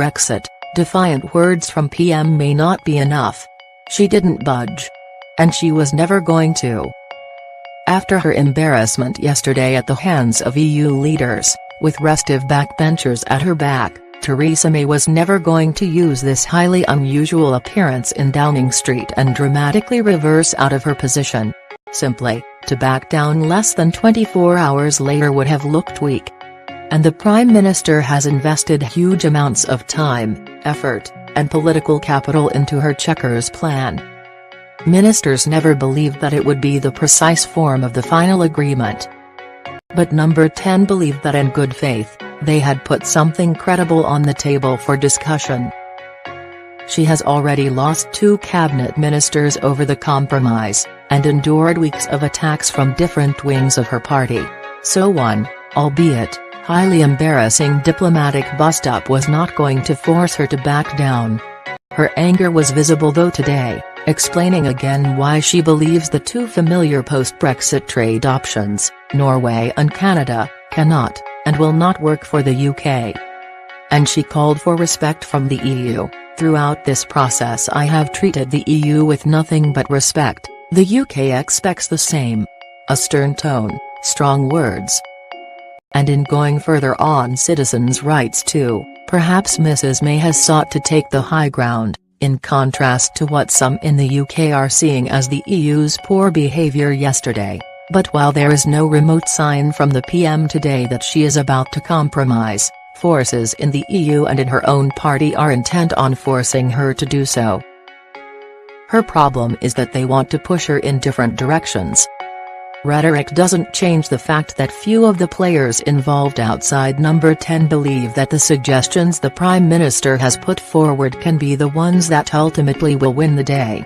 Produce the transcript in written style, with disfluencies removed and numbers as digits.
Brexit, defiant words from PM may not be enough. She didn't budge. And she was never going to. After her embarrassment yesterday at the hands of EU leaders, with restive backbenchers at her back, Theresa May was never going to use this highly unusual appearance in Downing Street and dramatically reverse out of her position. Simply, to back down less than 24 hours later would have looked weak. And the Prime Minister has invested huge amounts of time, effort, and political capital into her checkers plan. Ministers never believed that it would be the precise form of the final agreement. But Number 10 believed that in good faith, they had put something credible on the table for discussion. She has already lost 2 cabinet ministers over the compromise, and endured weeks of attacks from different wings of her party, so one, albeit, highly embarrassing diplomatic bust-up was not going to force her to back down. Her anger was visible though today, explaining again why she believes the 2 familiar post-Brexit trade options, Norway and Canada, cannot, and will not work for the UK. And she called for respect from the EU. Throughout this process I have treated the EU with nothing but respect, the UK expects the same. A stern tone, strong words. And in going further on citizens' rights too, perhaps Mrs May has sought to take the high ground, in contrast to what some in the UK are seeing as the EU's poor behaviour yesterday. But while there is no remote sign from the PM today that she is about to compromise, forces in the EU and in her own party are intent on forcing her to do so. Her problem is that they want to push her in different directions. Rhetoric doesn't change the fact that few of the players involved outside Number 10 believe that the suggestions the Prime Minister has put forward can be the ones that ultimately will win the day.